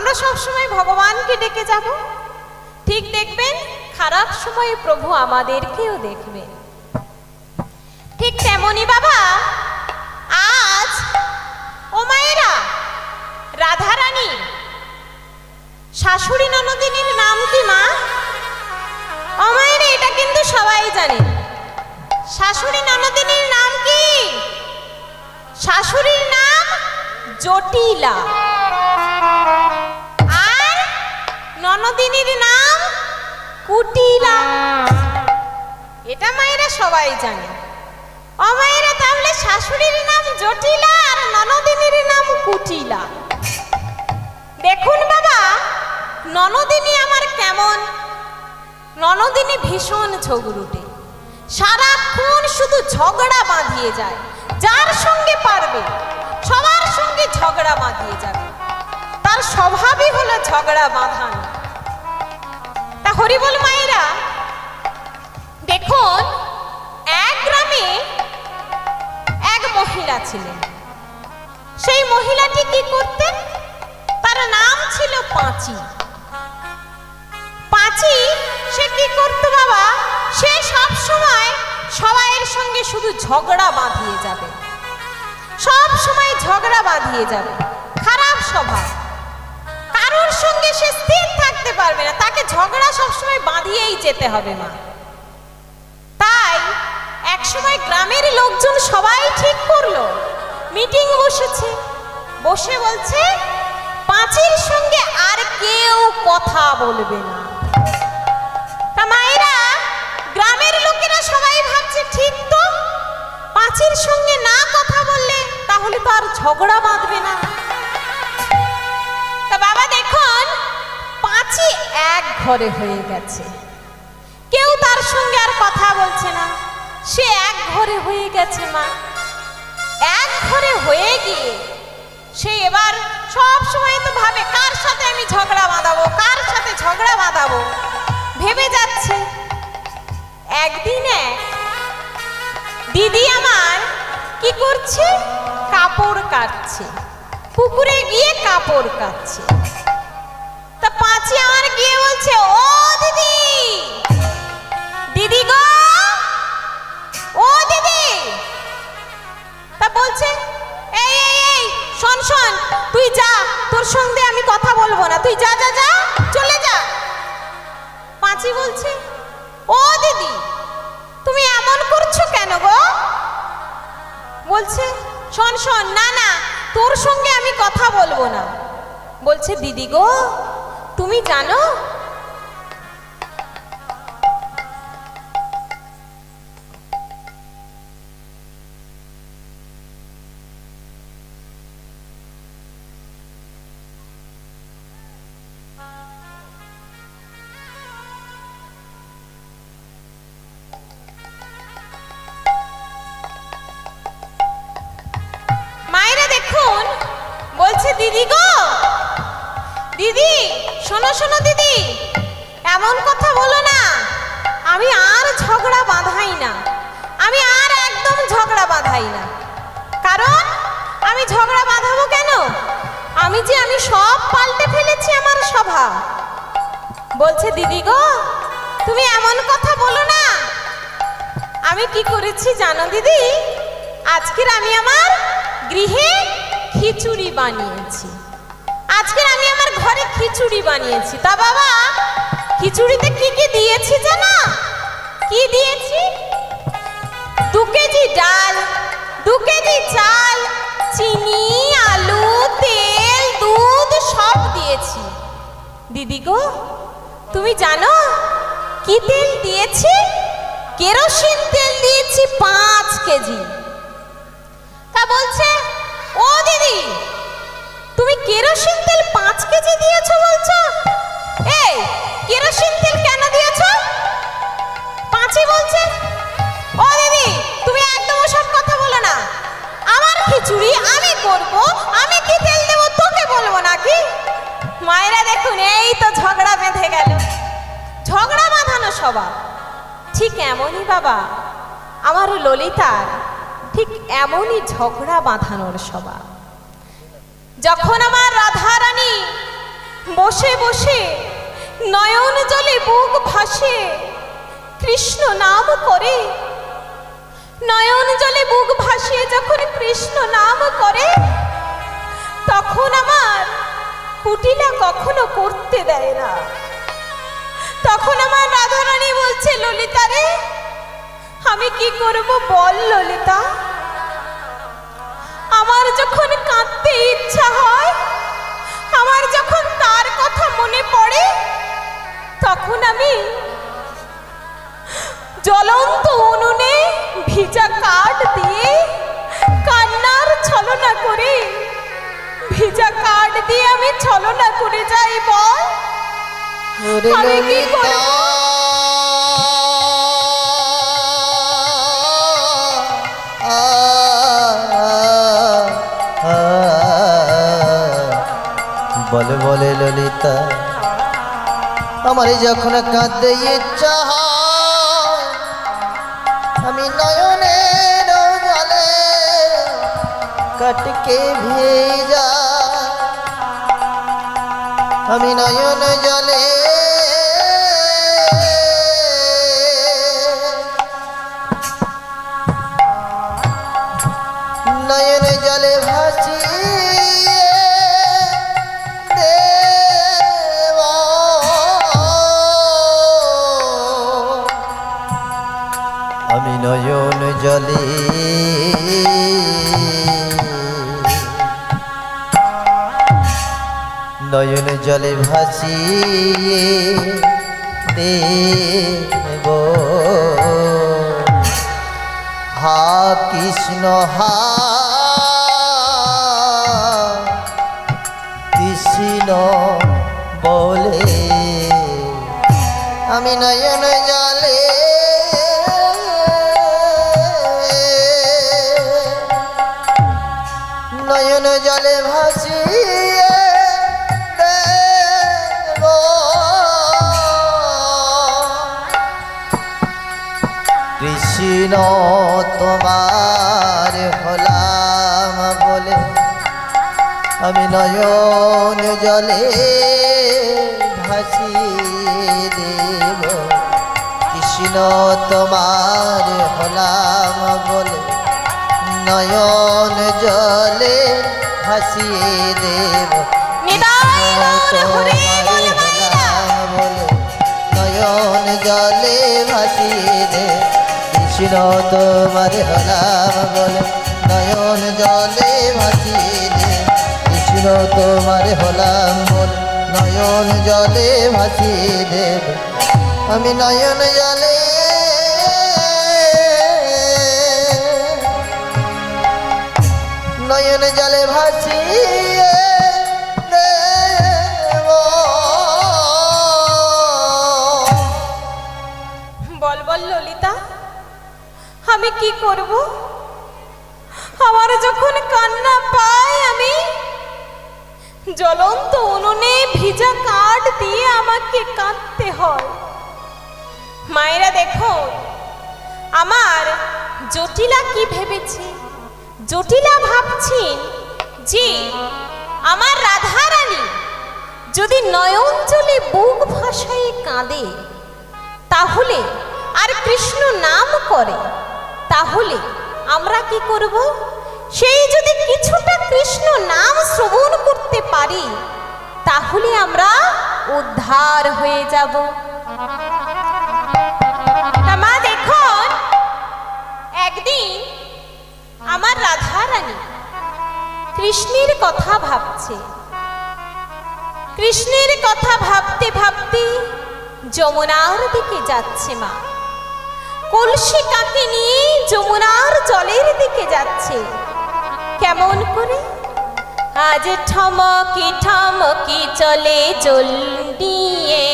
আমরা সব সময় ভগবানকে ডেকে যাব, ঠিক দেখবেন খারাপ সময়ে প্রভু আমাদেরকেও দেখবেন। ঠিক তেমনি বাবা আজ ও মায়েরা রাধারানীর শাশুড়ি ননদিনীর নাম কি মা? ও মায়েরা এটা কিন্তু সবাই জানে। শাশুড়ি ননদিনীর নাম কি? শাশুড়ির নাম জটিলা আর ননদিনীর নাম কুটিলা। এটা মায়েরা সবাই জানে। ও মায়েরা তাহলে শাশুড়ির নাম জটিলা আর ননদিনীর নাম কুটিলা। দেখুন বাবা ননদিনী আমার কেমন? ননদিনী ভীষণ ঝগড়ুটে, সারাক্ষণ শুধু ঝগড়া বাঁধিয়ে যায়। যার সঙ্গে পারবে সবার সঙ্গে ঝগড়া বাঁধিয়ে যাবে, তার স্বভাবই হলো ঝগড়া বাঁধানো। তা হরিবল মায়েরা দেখুন এক গ্রামে এক মহিলা ছিলেন। সেই মহিলাটি কি করতেন? তার নাম ছিল পাঁচি। পাঁচি সে কি করতো বাবা? সে সব সময় সবাইয়ের সঙ্গে শুধু ঝগড়া বাঁধিয়ে যাবে, সব সময় ঝগড়া বাঁধিয়ে যাবে। খারাপ স্বভাব, কারোর সঙ্গে সে স্থির থাকতে পারবে না, তাকে ঝগড়া সবসময় বাঁধিয়েই যেতে হবে মা। তাই এক সময় গ্রামের লোকজন সবাই ঠিক করলো, মিটিং বসেছে, বসে বলছে পাঁচির সঙ্গে আর কেউ কথা বলবে না। তা মায়েরা গ্রামের লোকেরা সবাই ভাবছে ঠিক তো, পাঁচির সঙ্গে না কথা বললে তাহলে তো আর ঝগড়া বাঁধবে না। তা বাবা দেখুন পাঁচি এক ঘরে হয়ে গেছে, কেউ তার সঙ্গে আর কথা বলছে না, সে এক ঘরে হয়ে গেছে মা। এক ঘরে হয়ে গিয়ে সে এবার সব সময় তো ভাবে কার সাথে আমি ঝগড়া বাঁধাবো, কার সাথে ঝগড়া বাঁধাবো ভেবে যাচ্ছে। একদিন দিদি আমার কি করছে? কাপড় কাটছে, পুকুরে গিয়ে কাপড় কাটছে। তা পাঁচি আমার গিয়ে বলছে ও দিদি, দিদি গো, ও দিদি। তা বলছে এই এই এই শোন শোন, তুই যা, তোর সঙ্গে আমি কথা বলবো না, তুই যা যা যা, চলে যা। পাঁচি বলছে ও দিদি তুমি এমন করছো কেন গো? বলছে শোন শোন, না না তোর সঙ্গে আমি কথা বলবো না। বলছে দিদি গো তুমি জানো দিদি গো, দিদি শোনো শোনো দিদি, এমন কথা বলো না, আমি আর ঝগড়া বাঁধাই না, আমি আর একদম ঝগড়া বাঁধাই না। কারণ আমি ঝগড়া বাঁধাবো কেন? আমি সব পাল্টে ফেলেছি আমার স্বভাব। বলছে দিদি গো তুমি এমন কথা বলো না, আমি কি করেছি জানো দিদি? আজকের আমি আমার গৃহে খিচুড়ি বানিয়েছি, আজকের আমি আমার ঘরে খিচুড়ি বানিয়েছি। তা বাবা খিচুড়িতে কি কি দিয়েছি জানো? কি দিয়েছি? 2 কেজি ডাল, 2 কেজি চাল, চিনি, আলু, তেল, দুধ সব দিয়েছি। দিদি গো তুমি জানো কি তেল দিয়েছি? কেরোসিন তেল দিয়েছি 5 কেজি। তা বলছে ও দিদি তুমি কেরোসিন তেল 5 কেজি দিয়েছো বলছো? এই কেরোসিন তেল কেন দিয়েছো? পাঁচি বলছে ও দিদি তুমি একদম ওসব কথা বলো না, আমার খিচুড়ি আমি করব, আমি কি তেল দেবো তোকে বলবো নাকি? মায়েরা দেখুন এই তো ঝগড়া বেঁধে গেল, ঝগড়া বাঁধানো স্বভাব। ঠিক এমনই বাবা আমার ললিতার ঠিক এমনই ঝগড়া বাঁধানোর স্বভাব। যখন আমার রাধারানী বসে বসে নয়ন জলে বুক ভাসে কৃষ্ণ নাম করে। নয়ন জলে বুক ভাসিয়ে যখন কৃষ্ণ নাম করে, তখন আমার কুটিলা কখনো করতে দেয় না। তখন আমার রাধারানী বলছে, ললিতা রে, আমি কি করব বল ললিতা। আমার যখন কাঁদতে ইচ্ছা হয়, আমার যখন তার কথা মনে পড়ে, তখন আমি জ্বলন্ত উনুনে ভিজা কাঠ দিয়ে কান্নার ছলনা করে, ভিজা কাঠ দিয়ে আমি ছলনা করে যাই। বল আমি কি করব? বলে বলে ললিতা, আমার যখন কাঁদতে ইচ্ছা হয়, আমি নয়নের জলে কাটকে ভেজা, আমি নয়ন জলে নয়ন জলে ভাসি আমি নয়ন জলে নয়ন জলে ভাসিয়ে দেব। হা কৃষ্ণ হা কৃষ্ণ বলে আমি নয়ন জলে নয়ন জলে ভাসিয়ে দেব। কৃষ্ণ তোমার হলাম বলে আমি নয়ন জলে ভাসিয়ে দেব। কৃষ্ণ তোমার হলাম বলে নয়ন জলে ভাসিয়ে দেব। বলে নয়ন জলে ভাসিয়ে দেব। কৃষ্ণ তোমার হলাম বলে নয়ন জলে ভাসিয়ে দেব। কৃষ্ণ তোমার হলাম বলে নয়ন জলে ভাসিয়ে দেব। আমি নয়ন জলে নয়ন জলে ভাসিয়ে দেব। বল বল ললিতা, আমি কি করব? আমার যখন কান্না পায়, আমি জ্বলন্ত উনুনে ভিজা কাঠ দিয়ে আমাকে কাঁদতে হয়। মায়েরা দেখো, আমার জটিলা কি ভেবেছে? জটিলা ভাবছেন যে আমার রাধারানী যদি নয়ন জলে বুক ভাসায় কাঁদে, তাহলে আর কৃষ্ণ নাম করে, তাহলে আমরা কি করব? সেই যদি কিছুটা কৃষ্ণ নাম শ্রবণ করতে পারি, তাহলে আমরা উদ্ধার হয়ে যাব। মা দেখুন, একদিন আমার রাধারানী কৃষ্ণের কথা ভাবছে। কৃষ্ণের কথা ভাবতে ভাবতে যমুনার দিকে যাচ্ছে। মা কলসি কাকে নিয়ে যমুনার জলের দিকে যাচ্ছে। কেমন করে? আজ ঠমকি ঠমকি চলে জল নিয়ে,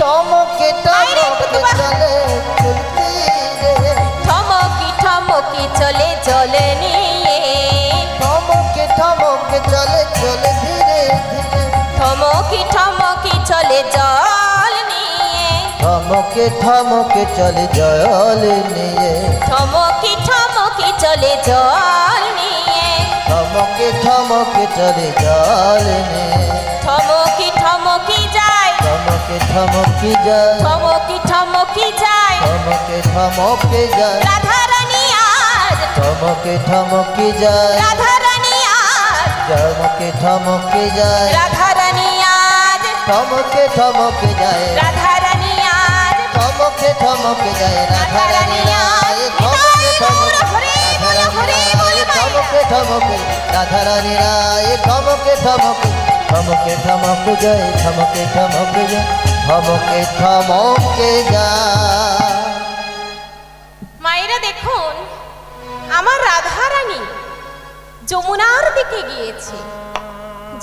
টমকে টমকে চলে চলতি রে। ঠমকি ঠমকি চলে জল নিয়ে, টমকে টমকে চলে চলে ধীরে ধীরে। ঠমকি ঠমকি চলে জল নিয়ে, ঠমকে ঠমকে চলে জল নিয়ে। ঠমকি ঠমকি চলে জল নিয়ে, ঠমকে ঠমকে চলে জল নিয়ে। ঠমকি ঠমকি যায় ঠমকি ঠমকি যায় ঠমকে ঠমকে যায় রাধা রানী আজ ঠমকে ঠমকি যায় রাধা রানী আজ ঠমকে ঠমকে যায় রাধা রানী আজ ঠমকে ঠমকে যায় রাধা রানী আজ ঠমকে ঠমকে যায় রাধা রানী রায় ঠমকে ঠমকে ঠমকে ঠমকে রাধা রানী রায় ঠমকে ঠমকে ঠমকে ঠমকে যায় ঠমকে ঠমকে যায় ঠমকে ঠমকে যায়। মায়েরা দেখুন, আমার রাধা রানী যমুনার দিকে গিয়েছে।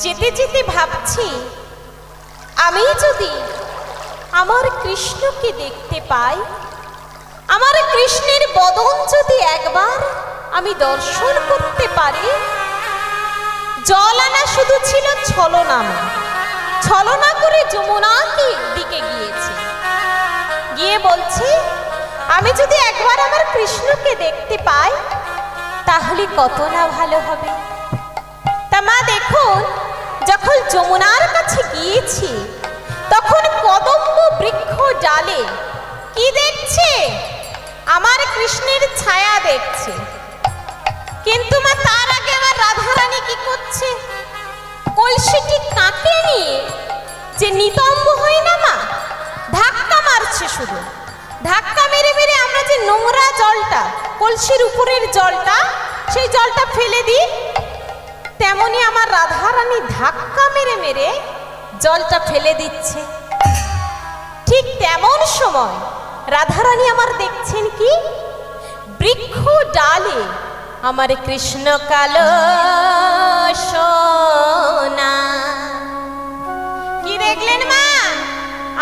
যেতে যেতে ভাবছি, আমি যদি আমার কৃষ্ণকে দেখতে পাই, আমার কৃষ্ণের বদন যদি একবার আমি দর্শন করতে পারি। জল আনা শুধু ছিল ছলনা, ছলনা করে যমুনাকে দিকে গিয়েছে। গিয়ে বলছে, আমি যদি একবার আমার কৃষ্ণকে দেখতে পাই তাহলে কত না ভালো হবে। তা মা দেখুন, যখন যমুনার কাছে গিয়েছি তখন কদম্ব বৃক্ষ ডালে কি দেখছে? আমার কৃষ্ণের ছায়া দেখছে। কিন্তু মা তার আগে আমার রাধা রানী কি করছে? কলসিটি কাঁকে নিয়ে যে নিতম্ব হয় না মা, ধাক্কা মারছে। শুধু ধাক্কা মেরে মেরে আমরা যে নোংরা জলটা, কলসির উপরের জলটা, সেই জলটা ফেলে দিই, তেমনি আমার রাধা রানী ধাক্কা মেরে মেরে জলটা ফেলে দিচ্ছে। ঠিক তেমন সময় রাধা রানী আমার দেখছেন কি, বৃক্ষ ডালে আমার কৃষ্ণ কালো সোনা। কি দেখলেন মা?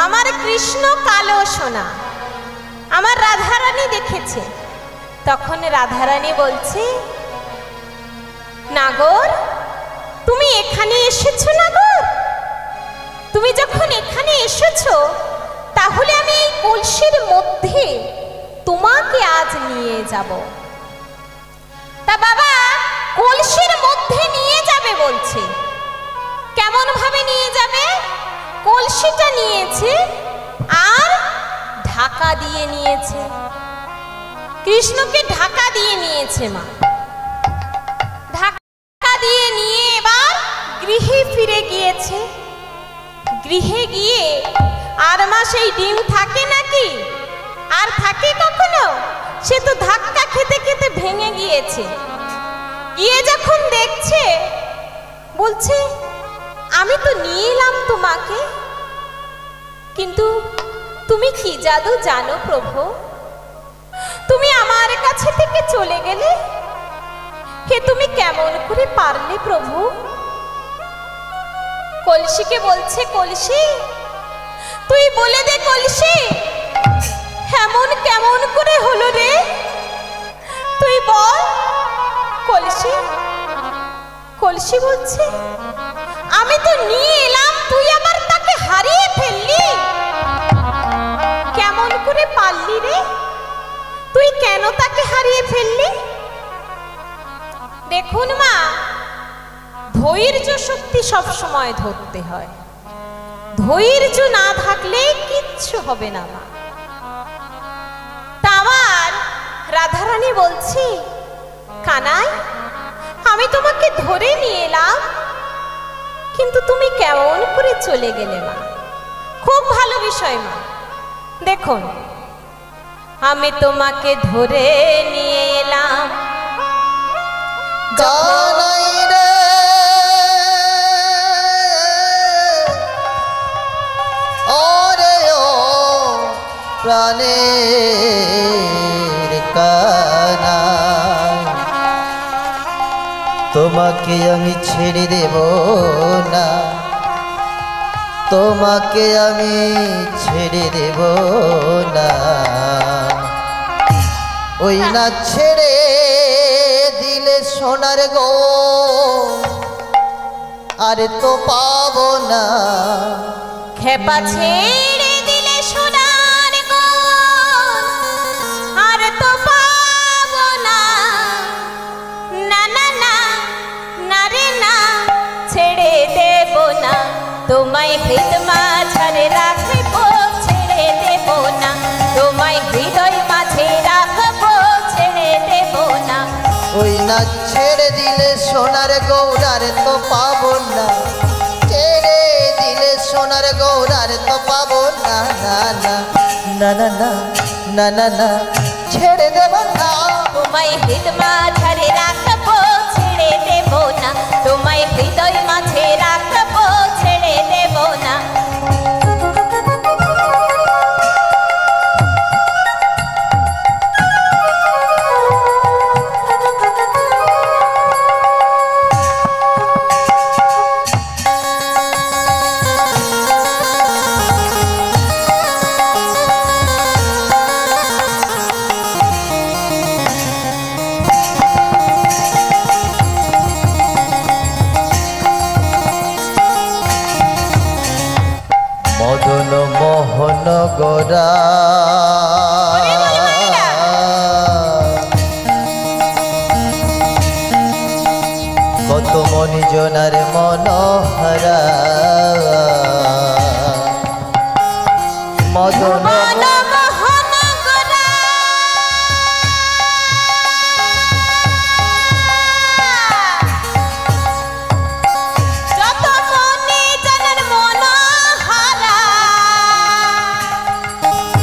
আমার কৃষ্ণ কালো সোনা আমার রাধা রানী দেখেছে। তখন রাধা রানী বলছে, নাগর তুমি এখানে এসেছো? নাগর তুমি যখন এখানে এসেছো, তাহলে আমি এই কলসির মধ্যে তোমাকে আজ নিয়ে যাব। তা বাবা, কলসির মধ্যে নিয়ে যাবে বলছে, কেমন ভাবে নিয়ে যাবে? কলসিটা নিয়েছে আর ঢাকা দিয়ে নিয়েছে, কৃষ্ণকে ঢাকা দিয়ে নিয়েছে মা। ঢাকা দিয়ে নিয়ে এবার গৃহে ফিরে গিয়েছে। গৃহে গিয়ে আর মা সেই ডিম থাকে নাকি? আর থাকে কখনো? সে তো ধাক্কা খেতে খেতে ভেঙে গিয়েছে। গিয়ে যখন দেখছে, বলছে, আমি তো নিয়ে এলাম তোমাকে, কিন্তু তুমি কি জাদু জানো প্রভু? তুমি আমার কাছে থেকে চলে গেলে, হে তুমি কেমন করে পারলে প্রভু? কলসিকে বলছে, কলসি তুই বলে দে কলসি, এমন কেমন করে হলো রে? তুই বল। কলসি কলসি বলছে, আমি তো নিয়ে এলাম, তুই আবার তাকে হারিয়ে ফেললি, কেমন করে পারলি রে? তুই কেন তাকে হারিয়ে ফেললি? দেখুন মা, ধৈর্য শক্তি সব সময় ধরতে হয়। ধৈর্য না থাকলে কিচ্ছু হবে না মা। তা আমার রাধারানী বলছি, কানাই আমি তোমাকে ধরে নিয়ে এলাম, কিন্তু তুমি কেমন করে চলে গেলে মা? খুব ভালো বিষয় মা। দেখুন, আমি তোমাকে ধরে নিয়ে এলাম, কানাই রে ওরে ও প্রাণের কানাই, তোমাকে আমি ছেড়ে দেব না, তোমাকে আমি ছেড়ে দেব না। ওই না ছেড়ে দিলে সোনার গো আর তো পাবো না। খেপা ছেড়ে দিলে সোনার গো আর তো পাবো না। না না না, না রে না, ছেড়ে দেব না, তোমায় হৃদ মাঝারে রাখবো। না ছেড়ে দিলে সোনার গৌরার তো পাবো না, ছেড়ে দিলে সোনার গৌরার তো পাবো না, না না না না না না না না ছেড়ে দেব না। তোমায় হৃদ মাঝারে রাখবো ছেড়ে দেব না, তোমায় হৃদয় মাঝে রাখবো ছেড়ে দেব না। মদন মোহন গোরা কত মনিজনার মনোহরা মদন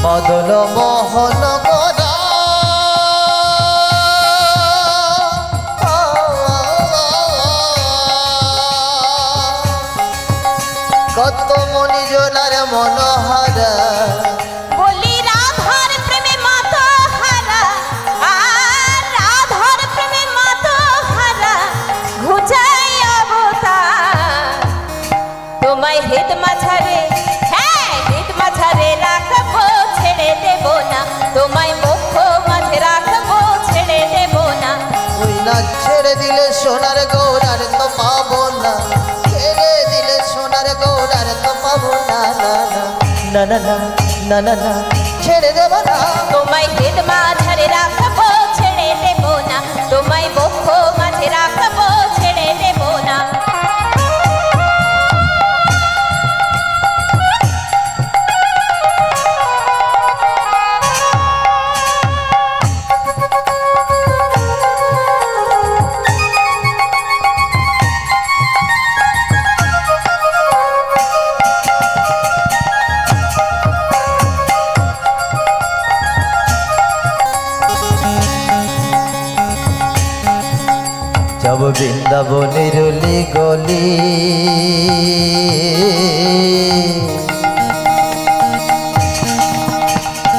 মদন মোহন গোরা কত মনিজনার মনোহরা বলি রাধার প্রেমে মাথা হারা, আর রাধার প্রেমে মাথা হারা ঘুচাই অবতার। তোমায় হৃদ মাঝারে, হ্যাঁ হৃদ মাঝারে রাখবো ছেড়ে দেব না, তোমায় মুখ মাঝে রাখবো ছেড়ে দেব না। ওই না ছেড়ে দিলে সোনার গৌরার তো পাবো না, ছেড়ে দিলে সোনার গৌরার তো পাবো না, না না না না না না না ছেড়ে দেব না। তোমায় হৃদ মাঝারে রাখবো ছেড়ে দেব না, তোমায় মুখ মাঝে রাখবো ছেড়ে দেব না। যাব বৃন্দাবনের অলি গলি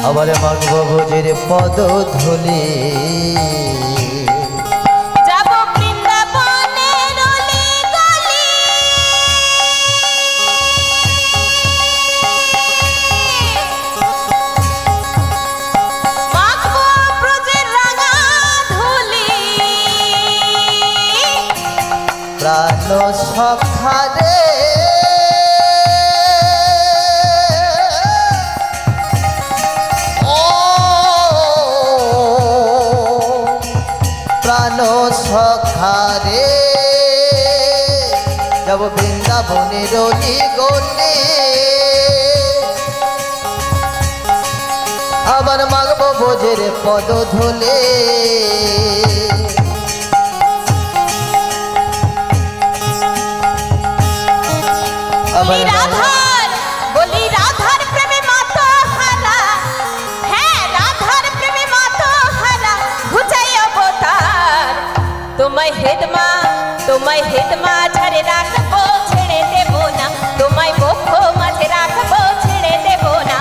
আবার মাগব ভোজের পদ ধুলি, যাব বৃন্দাবনের অলি গলি, মাখব ব্রজের রাঙা ধুলি, প্রাণ সখারে প্রাণ সখারে যাব বৃন্দাবনের অলি গলি আবার মাগব ভোজের পদ ধুলে। বলি রাধার, বলি রাধার প্রেমে মাথা হারা, হ্যাঁ রাধার প্রেমে মাথা হারা ঘুচাই অবতার। তোমায় হৃদ মাঝারে রাখবো ছেড়ে দেব না, তোমায় মুখ মাঝে রাখবো ছেড়ে দেব না।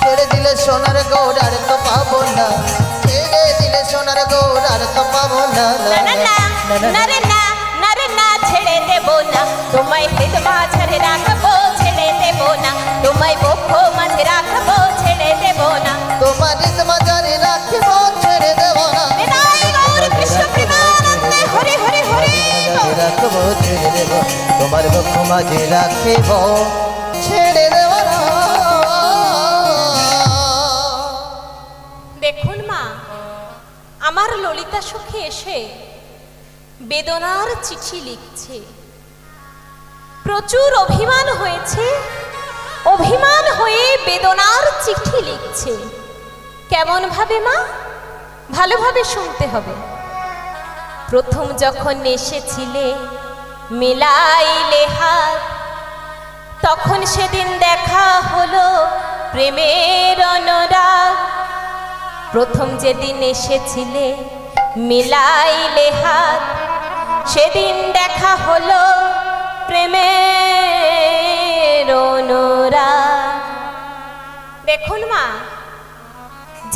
ছেড়ে দিলে সোনার গৌরার তো পাবো না, ছেড়ে দিলে সোনার গৌরার তো পাবো না, না না না না রে না, না রে না ছেড়ে দেব না, তোমায় হৃদ মাঝারে রাখবো ছেড়ে দেব না, তোমায় মুখ মাঝে রাখবো ছেড়ে দেব না। তোমার হৃদ মাঝারে রাখিব ছেড়ে দেব না, নিতাই গৌর কৃষ্ণ প্রেমানন্দে হরি হরি হরি। রাখব ছেড়ে দেব, তোমার মুখ মাঝে রাখিব ছেড়ে দেব না। দেখুন মা, আমার ললিতা সখী এসে বেদনার চিঠি লিখছে। প্রচুর অভিমান হয়েছে, অভিমান হয়ে বেদনার চিঠি লিখছে। কেমন ভাবে মা? ভালোভাবে শুনতে হবে। প্রথম যখন এসেছিলে মেলাইলে হাত, তখন সেদিন দেখা হলো প্রেমের অনুরাগ। প্রথম যেদিন এসেছিলে মেলাইলে হাত, সেদিন দেখা হলো প্রেমের অনুরাগ। দেখুন মা,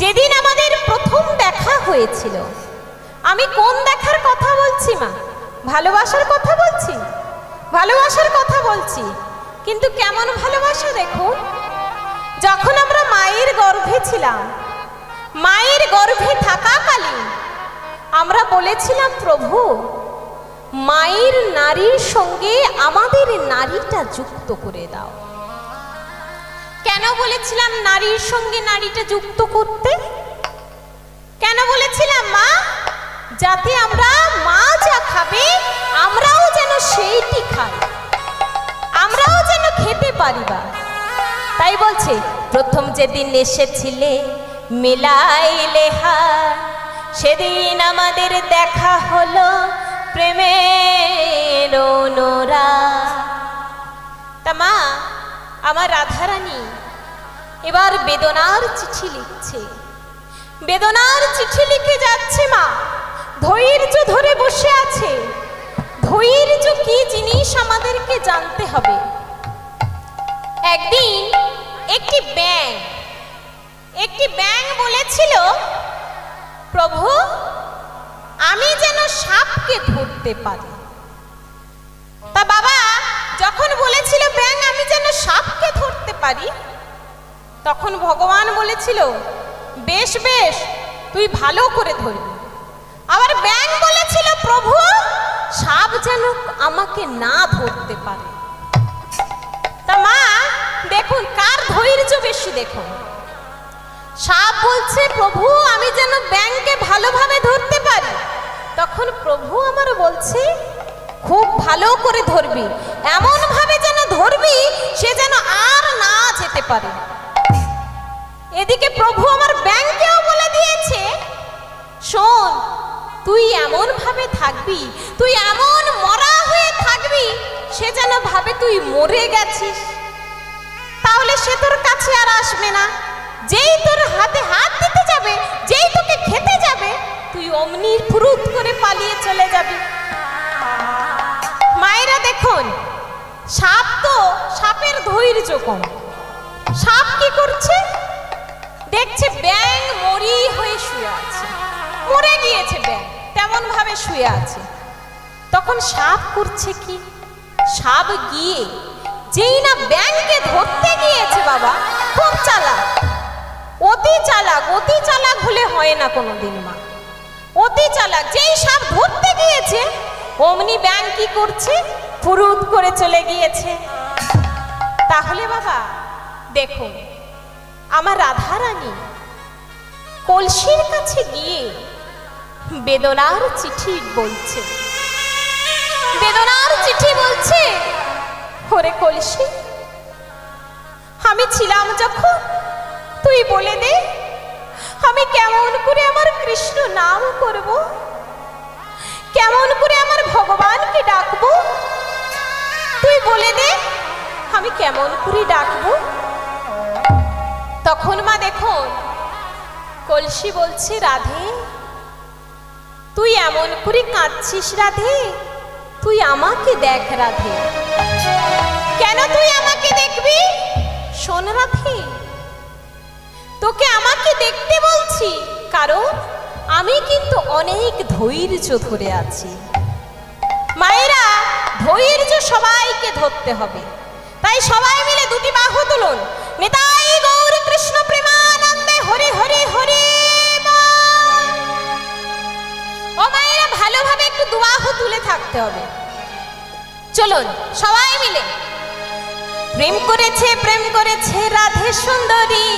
যেদিন আমাদের প্রথম দেখা হয়েছিল, আমি কোন দেখার কথা বলছি মা? ভালোবাসার কথা বলছি, ভালোবাসার কথা বলছি। কিন্তু কেমন ভালোবাসা দেখুন। যখন আমরা মায়ের গর্ভে ছিলাম, মায়ের গর্ভে থাকাকালীন আমরা বলেছিলাম, প্রভু মায়ের নারীর সঙ্গে আমাদের নারীটা যুক্ত করে দাও। কেন বলেছিলাম নারীর সঙ্গে নারীটা যুক্ত করতে? কেন বলেছিলাম মা? যাতে আমরা মা যা খাবে আমরাও যেন সেইটি খাই, আমরাও যেন খেতে পারিবা। তাই বলছে, প্রথম যেদিন এসেছিলে মেলাইলে হাত, সেদিন আমাদের দেখা হলো প্রেমের অনুরাগ। তা মা, আমার রাধারানী এবার বেদনার চিঠি লিখছে, বেদনার চিঠি লিখে যাচ্ছে মা। ধৈর্য ধরে বসে আছে। ধৈর্য কি জিনিস আমাদেরকে জানতে হবে। একদিন একটি ব্যাঙ বলেছিল, প্রভু আমি যেন সাপকে ধরতে পারি। তা বাবা যখন বলেছিল ব্যাঙ আমি যেন সাপকে ধরতে পারি, তখন ভগবান বলেছিল, বেশ বেশ তুই ভালো করে ধরবি। আবার ব্যাঙ বলেছিল, প্রভু সাপ যেন আমাকে না ধরতে পারে। তা মা দেখুন কার ধৈর্য বেশি। দেখুন, সাপ বলছে, প্রভু আমি যেন ব্যাঙকে ভালোভাবে ধরতে পারি। তখন প্রভু আমার বলছে, খুব ভালো করে ধরবি, এমন ভাবে যেন ধরবি সে যেন আর না যেতে পারে। এদিকে প্রভু আমার ব্যাঙকেও বলে দিয়েছে, শোন তুই এমন ভাবে থাকবি, তুই এমন মরা হয়ে থাকবি সে যেন ভাবে তুই মরে গেছিস, তাহলে সে তোর কাছে আর আসবে না। যেই তোর হাতে হাত দিতে যাবে, যেই তোকে খেতে যাবে, তুই অমনি ফুরুত করে পালিয়ে চলে যাবি। মায়েরা দেখুন, সাপ তো, সাপের ধৈর্য কম। সাপ কি করছে? দেখছে ব্যাঙ মরি হয়ে শুয়ে আছে, মরে গিয়েছে ব্যাঙ, তেমন ভাবে শুয়ে আছে। তখন সাপ করছে কি? সাপ গিয়ে যেই না ব্যাঙকে ধরতে গিয়েছে, বাবা খুব চালাক, অতি চালাক। অতি চালাক হলে হয় না কোনোদিন মা, অতি চালাক। যেই সাপ ধরতে গিয়েছে অমনি ব্যাঙ কি করছে? ফুরুত করে চলে গিয়েছে। তাহলে বাবা দেখুন, আমার রাধারানী কলসির কাছে গিয়ে বেদনার চিঠি বলছে, বেদনার চিঠি বলছে, ওরে কলসি আমি ছিলাম যখন, তুই বলে দে আমি কেমন করে আমার কৃষ্ণ নাম করব, কেমন করে আমার ভগবানকে ডাকবো, তুই বলে দে আমি কেমন করে ডাকবো। তখন মা দেখুন কলসি বলছে, রাধে তুই এমন করে কাঁদছিস রাধে, তুই আমাকে দেখ রাধে। কেন তুই আমাকে দেখবি? শোন রাধে, তোকে আমাকে দেখতে বলছি কারণ আমি কিন্তু অনেক ধৈর্য ধরে আছি। মায়েরা ধৈর্য সবাইকে ধরতে হবে। তাই সবাই মিলে দুটি বাহু তুলুন, নিতাই গৌর কৃষ্ণ প্রেমানন্দে হরি হরি হরি। ও মায়েরা ভালোভাবে একটু দুবাহু তুলে থাকতে হবে। চলুন সবাই মিলে। প্রেম করেছে রাধে সুন্দরী,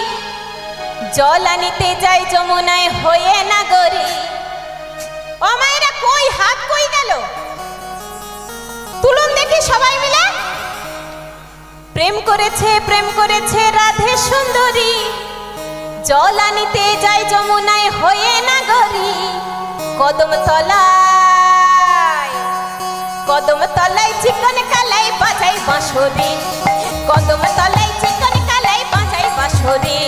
জল আনিতে যাই যমুনায় হয়ে নাগরী। ও মায়েরা কই হাত কই গেল? তুলুন দেখি সবাই মিলে। প্রেম করেছে রাধে সুন্দরী, জল আনিতে যাই যমুনায় হয়ে নাগরী। কদম তলা কদম তলায় চিকন কালাই বাজাই বাঁশরি, কদম তলায় চিকন কালাই বাজাই বাঁশরি।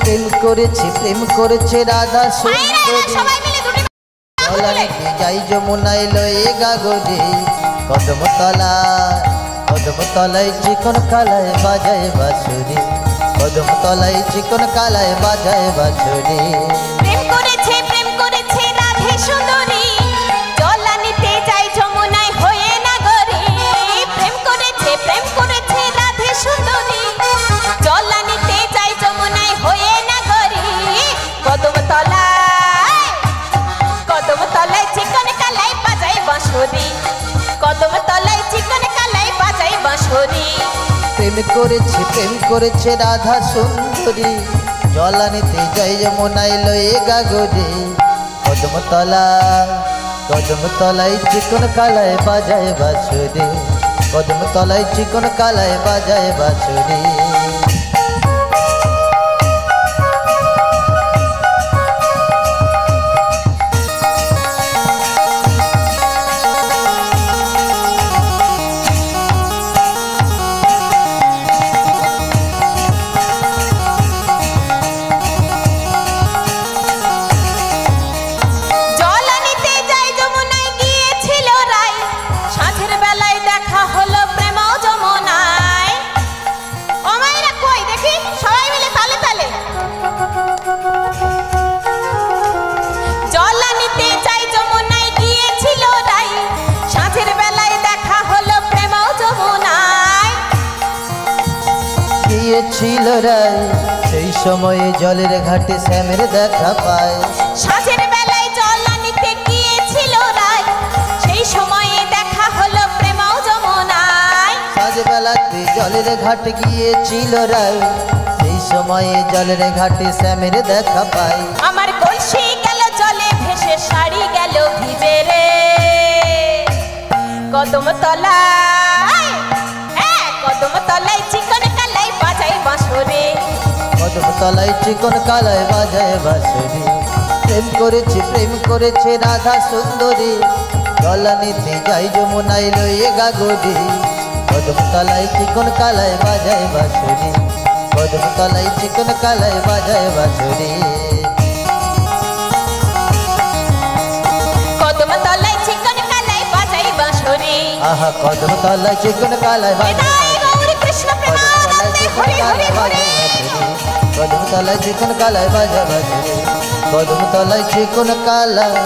প্রেম করেছে রাধা সুন্দরী, সবাই মিলে দুটি জলানিতে যাই যমুনায় লয়ে গাগরে। কদম তলায় চিকন কালায় বাজায় বাঁশরি, কদম তলায় চিকন কালায় বাজায় বাঁশরি। প্রেম করেছে রাধে সুন্দরী, জলানিতে যাই যমুনায় হয়ে নাগরে। প্রেম করেছে রাধে সুন্দরী, জলানিতে যাই যমুনায় হয়ে নাগরে। কদম তলায় চিকন কালাই বাজাই বাঁশরি, কদম তলায় চিকন কালাই বাজাই বাঁশরি। প্রেম করেছে রাধা সুন্দরী, জলানিতে যাই যমুনায় লয়ে গাগরে। কদম তলায় চিকন কালায় বাজায় বাঁশরি, কদম তলায় চিকন কালায় বাজায় বাঁশরি। ছিল রায়, সেই সময়ে জলের ঘাটে শ্যামের দেখা পায়। সাঁঝের বেলায় জলানিতে গিয়েছিল রায়, সেই সময়ে দেখা হলো প্রেম যমুনায়। সাঁঝ বেলাতে জলের ঘাটে গিয়েছিল রায়, সেই সময়ে জলের ঘাটে শ্যামের দেখা পায়। আমার কলসি গেল জলে ভেসে, শাড়ি গেল ভিজে রে। কদম তলায় চিকন কালাই বাজাই বাঁশরি, কদম তলায় চিকন কালায় বাজায় বাঁশরি। প্রেম করেছে রাধা সুন্দরী, জলানিতে যাই যমুনায় লয়ে গাগরে। কদম তলায় চিকন কালায় বাজায় বাঁশরি, কদম তলায় চিকন কালায় বাজায় বাঁশরি। কদম তলায় চিকন কালাই বাজাই বাঁশরি। আহা কদম তলায় চিকন কালায় বাজায়, কদম তলায় চিকন কালায় বাজায় বাঁশরি, কদম তলায় চিকন কালায়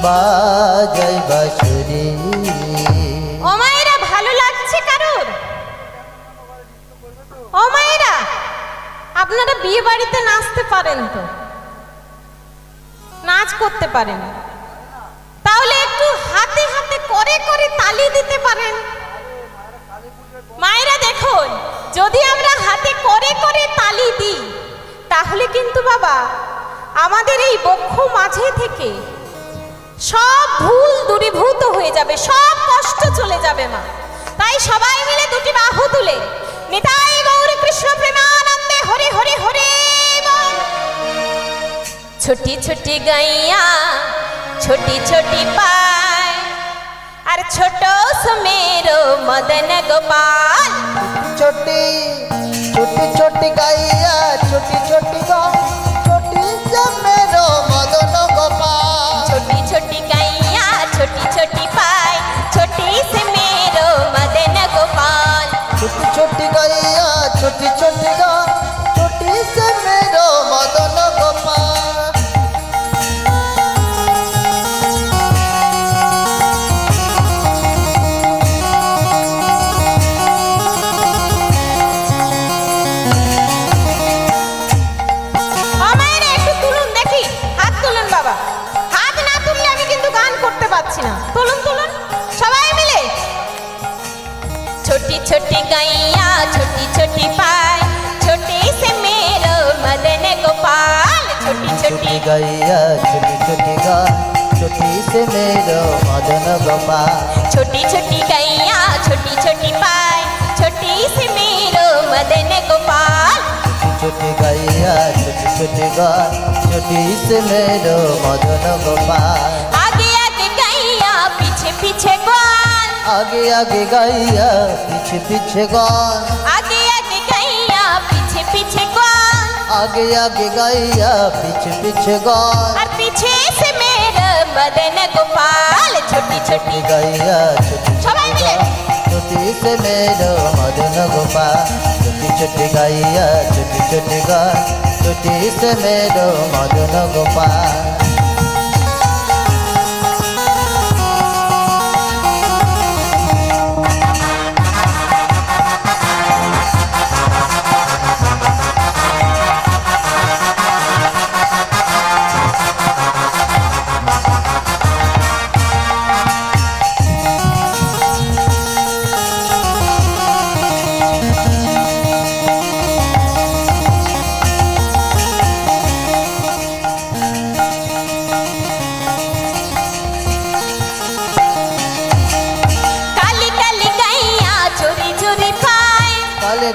বাজায় বাঁশরি। ও মায়েরা, ভালো লাগছে কারুর? ও মায়েরা, আপনারা বিয়ে বাড়িতে নাচতে পারেন তো, নাচ করতে পারেন, তাহলে একটু হাতে হাতে করে করে তালি দিতে পারেন। মায়েরা দেখুন, যদি আমরা হাতে করে করে তালি দিই, তাহলে কিন্তু বাবা আমাদের এই বক্ষ মাঝে থেকে সব ভুল দূরীভূত হয়ে যাবে, সব কষ্ট চলে যাবে মা। তাই সবাই মিলে দুটি বাহু তুলে নিতাই গৌর কৃষ্ণ প্রেমানন্দে হরে হরে হরে বল। ছোটি ছোটি গাইয়া छोटी छोटी पाय और छोटो समेरो मदन गोपाल। छोटी छोटी छोटी गाइया छोटी छोटी छोटी समेरो मदन गोपाल। छोटी छोटी गाइया छोटी छोटी पाय छोटी समेरो मदन गोपाल। छोटी छोटी गाइया छोटी छोटी छोटी समेरो मदन गोपाल। छोटी छोटी गैया छोटी छोटी पाय छोटी से मेरो मदन गोपाल। छोटी छोटी गैया छोटी छोटी छोटी से मेरो मदन गोपाल। छोटी छोटी गैया छोटी छोटी पाय छोटी से मेरो मदन गोपाल। छोटी गैया छोटी छोटी छोटी से मेरो मदन गोपाल। आगे आगे गैया पीछे पीछे ग्वाल। आगे आगे गाइया पीछे पीछे गान आगे आगे गैया पीछे पीछे कौन आगे आगे गाइया पीछे पीछे गान और पीछे से मेरा मदन गोपाल छोटी छोटी गाइया छोटी সবাই মিলে छोटी से मेरो मदन गोपाल छोटी छोटी गाइया छोटी छोटी गान छोटी से मेरो मदन गोपाल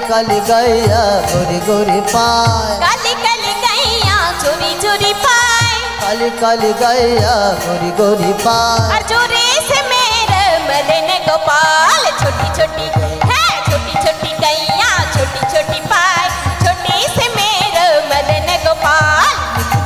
काली गैया गोरी गोरी पाए काली काली गैया चोरी चोरी पाए काली काली गैया गोरी गोरी पाए और जोरे से मेरे मदन गोपाल छोटी छोटी है छोटी छोटी गैया छोटी छोटी पाए छोटी से मेरे मदन गोपाल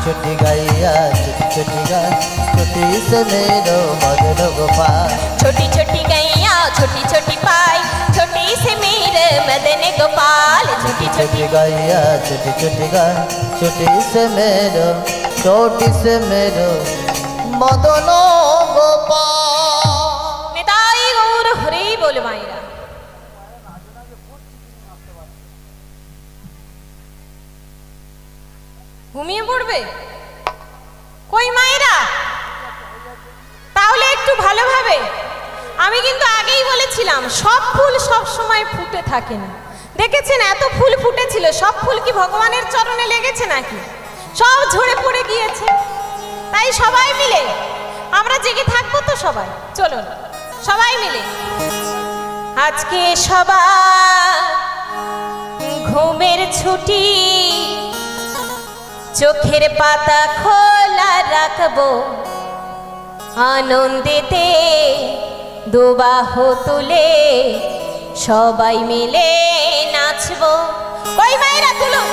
छोटी गैया छोटी छोटी गाय छोटी से मेरो मदन गोपाल छोटी छोटी गैया छोटी छोटी पाए छोटी से मेरे मदन गोपाल छोटी छोटी गैया छोटी छोटी गाय छोटी से मेरो मदन गोपाल निताई गौर हरि बोल मायरा ঘুমিয়ে পড়বে কই মায়েরা তাহলে একটু ভালোভাবে আমি কিন্তু আগেই বলেছিলাম সব ফুল সব সময় ফুটে থাকে না দেখেছেন এত ফুল ফুটেছিল সব ফুল কি ভগবানের চরণে লেগেছে নাকি সব ঝরে পড়ে গিয়েছে তাই সবাই মিলে আমরা জেগে থাকবো তো সবাই চলুন সবাই মিলে আজকে সবাই ঘুমের ছুটি চোখের পাতা খোলা রাখবো আনন্দেতে দুবাহু তুলে সবাই মিলে নাচবো কই মায়েরা তুলুন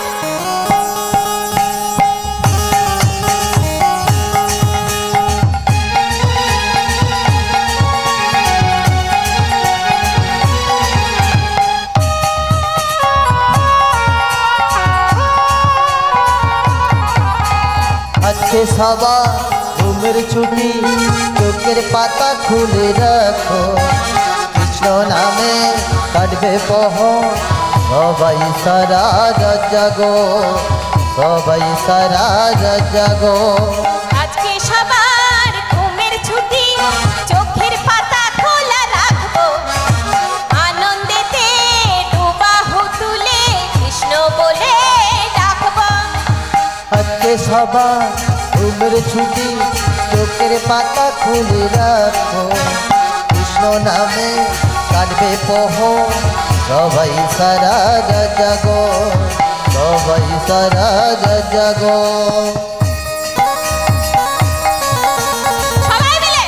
আজকে সবার ঘুমের ছুটি চোখের পাতা খুলে রাখো কৃষ্ণ নামে কাটবে পহর সবাই সারা রাত জাগো সবাই সারা রাত জাগো আজকে সবার ঘুমের ছুটি চোখের পাতা খোলা রাখবো আনন্দেতে দুবাহু তুলে কৃষ্ণ বলে ডাকবো আজকে সবার ঘুমের ছুটি চোখের পাতা খুলে রাখো কৃষ্ণ নামে কাটবে পহর সবাই সারা রাত জাগো সবাই সারা রাত জাগো সবাই মিলে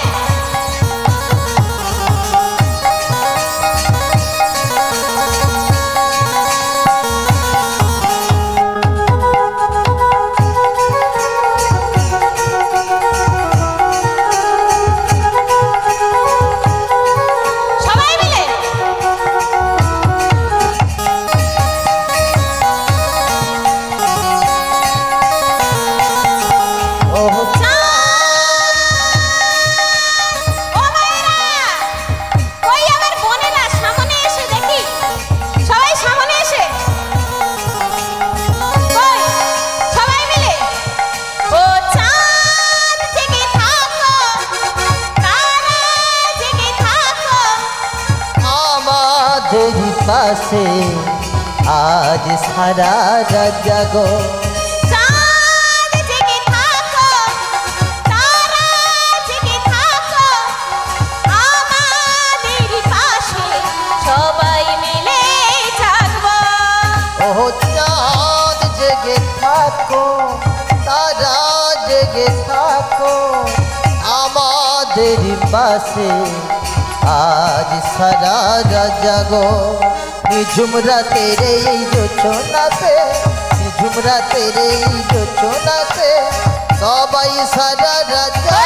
সবাই মিলে ও ও মায়েরা কই আমার বোনেরা সামনে এসে দেখি সবাই সামনে এসে কই সবাই মিলে ও চাঁদ জেগে থাকো তারা জেগে থাকো আমাদের পাশে আজ সারা রাত জাগো চাঁদ জেগে থাকো তারা জেগে থাকো আমাদের পাশে সবাই মিলে জাগবো ও চাঁদ জেগে থাকো তারা জেগে থাকো আমাদের পাশে আজ সারা জাগো নিঝুম রাতের এই যোচনাতে, নিঝুম রাতের এই যোচনাতে সবাই সারা জাগো।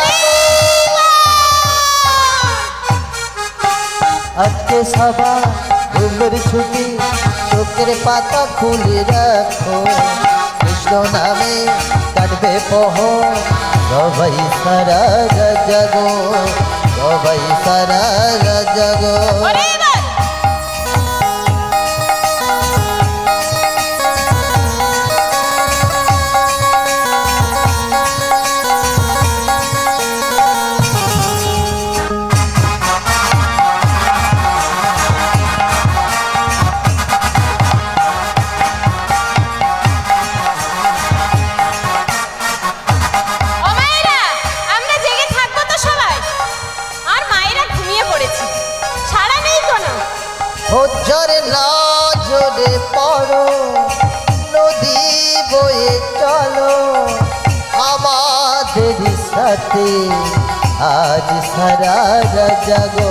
আজকে সবাই ঘুমের ছুটি, চোখের পাতা খুলে রাখো, কৃষ্ণ নামে কাটবে প্রহর, সবাই সারা জাগো, সবাই সারা জাগো। জোরে না জোরে পড়ো, নদী বয়ে চলো আমাদের সাথে, আজ সারা জাগো।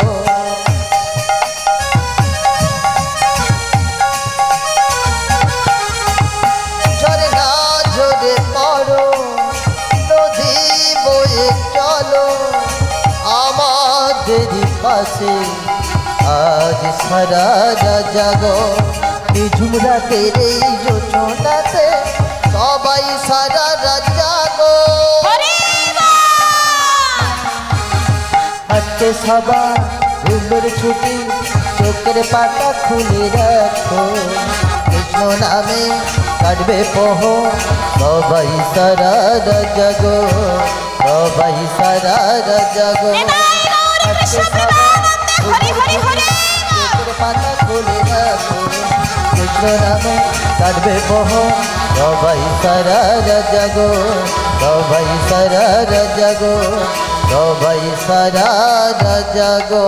জোরে না জোরে পড়ো, নদী বয়ে চলো আমাদের পাশে, আজ সারা জাগো নিঝুম রাতের এই যোচনাতে সবাই সারা জাগো। আজকে সবাই ঘুমের ছুটি, চোখের পাতা খুলে রাখো, কৃষ্ণ নামে কাটবে প্রহর, সবাই সারা জাগো, সবাই সারা জাগো। আজকে পাতা খুলে রাখো, কৃষ্ণ নামে কাটবে প্রহর, সবাই সারা জাগো, সবাই সারা জাগো, সবাই সারা জাগো।